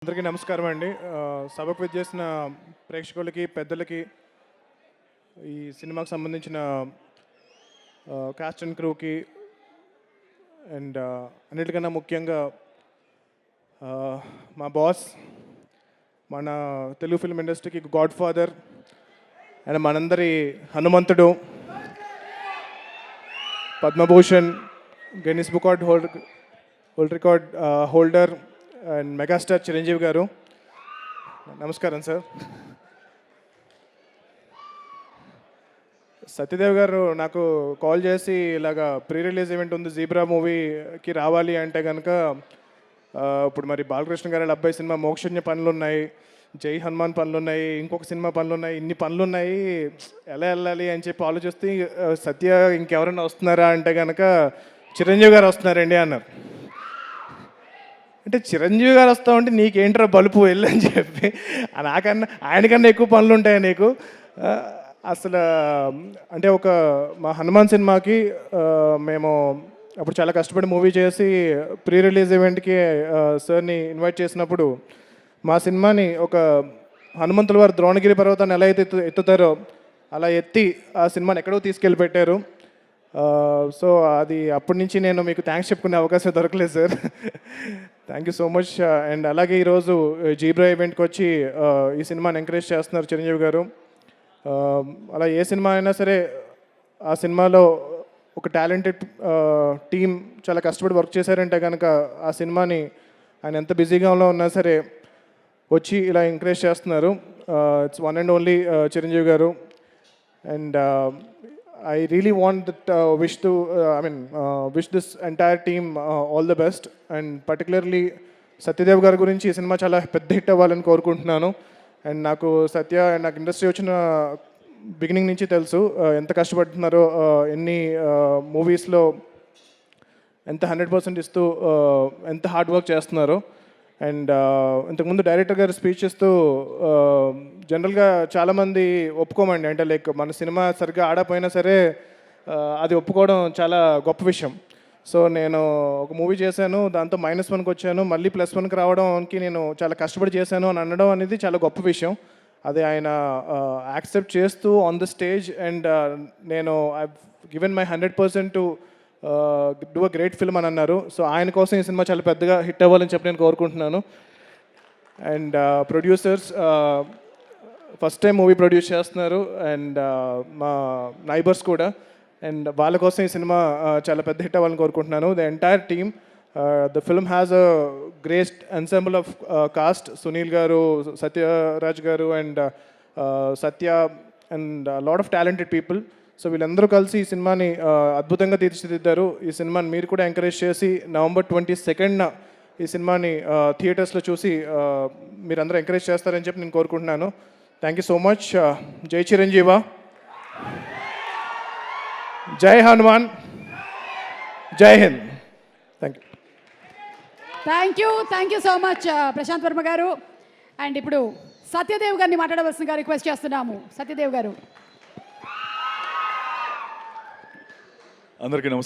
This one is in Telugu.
అందరికీ నమస్కారం అండి. సభకు విచ్చేసిన ప్రేక్షకులకి, పెద్దలకి, ఈ సినిమాకి సంబంధించిన కాస్ట్ అండ్ క్రూకి అండ్ అన్నిటికన్నా ముఖ్యంగా మా బాస్, మన తెలుగు ఫిల్మ్ ఇండస్ట్రీకి గాడ్ ఫాదర్ అండ్ మనందరి హనుమంతుడు, Padma Bhushan, Guinness book world record holder and megastar Chiranjeevi గారు, నమస్కారం సార్. సత్యదేవ్ గారు నాకు కాల్ చేసి ఇలాగా ప్రీ రిలీజ్ ఈవెంట్ ఉంది, జీబ్రా మూవీకి రావాలి అంటే కనుక ఇప్పుడు మరి బాలకృష్ణ గారి అబ్బాయి సినిమా మోక్షజ్ఞ పనులు ఉన్నాయి, జై హనుమాన్ పనులు ఉన్నాయి, ఇంకొక సినిమా పనులు ఉన్నాయి, ఇన్ని పనులు ఉన్నాయి, ఎలా వెళ్ళాలి అని చెప్పి ఆలోచిస్తే సత్య ఇంకెవరైనా వస్తున్నారా అంటే కనుక చిరంజీవి గారు వస్తున్నారండి అన్నారు. అంటే చిరంజీవి గారు వస్తా ఉంటే నీకేంట్రా బలుపు వెళ్ళని చెప్పి, నాకన్నా ఆయనకన్నా ఎక్కువ పనులు ఉంటాయి నీకు అసలు. అంటే మా హనుమాన్ సినిమాకి మేము అప్పుడు చాలా కష్టపడి మూవీ చేసి ప్రీ రిలీజ్ ఈవెంట్కి సార్ని ఇన్వైట్ చేసినప్పుడు మా సినిమాని ఒక హనుమంతుల వారు ద్రోణగిరి పర్వతాన్ని ఎలా అయితే ఎత్తుతారో అలా ఎత్తి ఆ సినిమాని ఎక్కడో తీసుకెళ్ళి పెట్టారు. సో అది అప్పటి నుంచి నేను మీకు థ్యాంక్స్ చెప్పుకునే అవకాశం దొరకలేదు sir. Thank you so much. And అలాగే ఈరోజు జీబ్రా ఈవెంట్కి వచ్చి ఈ సినిమాని ఎంకరేజ్ చేస్తున్నారు చిరంజీవి గారు. అలా ఏ సినిమా అయినా సరే ఆ సినిమాలో ఒక టాలెంటెడ్ టీం చాలా కష్టపడి వర్క్ చేశారంటే కనుక ఆ సినిమాని ఆయన ఎంత బిజీగా ఉన్నా సరే వచ్చి ఇలా ఎంకరేజ్ చేస్తున్నారు. It's one and only Chiranjeevi గారు. And I really want that wish this entire team all the best, and particularly Satyadev గారి గురించి ఈ సినిమా చాలా పెద్ద హిట్ అవ్వాలని కోరుకుంటున్నాను. అండ్ నాకు నాకు ఇండస్ట్రీ వచ్చిన బిగినింగ్ నుంచి తెలుసు ఎంత కష్టపడుతున్నారో, ఎన్ని మూవీస్లో ఎంత 100% ఇస్తూ ఎంత హార్డ్ వర్క్ చేస్తున్నారో. అండ్ ఇంతకుముందు డైరెక్టర్ గారు స్పీచ్ ఇస్తూ జనరల్గా చాలామంది ఒప్పుకోమండి, అంటే లైక్ మన సినిమా సరిగ్గా ఆడపోయినా సరే అది ఒప్పుకోవడం చాలా గొప్ప విషయం. సో నేను ఒక మూవీ చేశాను, దాంతో -1కి వచ్చాను, మళ్ళీ +1కి రావడానికి నేను చాలా కష్టపడి చేశాను అని అనడం అనేది చాలా గొప్ప విషయం. అది ఆయన యాక్సెప్ట్ చేస్తూ ఆన్ ద స్టేజ్ అండ్ నేను I given my 100% to do a great film అని అన్నారు. సో ఆయన కోసం ఈ సినిమా చాలా పెద్దగా హిట్ అవ్వాలని చెప్పి నేను కోరుకుంటున్నాను. And producers first time movie produce చేస్తున్నారు, అండ్ మా నైబర్స్ కూడా, అండ్ వాళ్ళ కోసం ఈ సినిమా చాలా పెద్ద హిట్ అవ్వాలని కోరుకుంటున్నాను. The entire team, the film has a great ensemble of cost, Sunil గారు, సత్యరాజ్ గారు and Satya and lot of talented people. So వీళ్ళందరూ కలిసి ఈ సినిమాని అద్భుతంగా తీర్చిదిద్దారు. ఈ సినిమాని మీరు కూడా ఎంకరేజ్ చేసి November 22nd ఈ సినిమాని థియేటర్స్లో చూసి మీరందరూ ఎంకరేజ్ చేస్తారని చెప్పి నేను కోరుకుంటున్నాను. Thank you so much. జై చిరంజీవ, జై హనుమాన్, జై Hind. Thank you so much Prashanth Varma garu. And ఇప్పుడు సత్యదేవ్ గారిని మాట్లాడవలసిందిగా రిక్వెస్ట్ చేస్తున్నాము. సత్యదేవ్ గారు. అందరికీ నమస్కారం.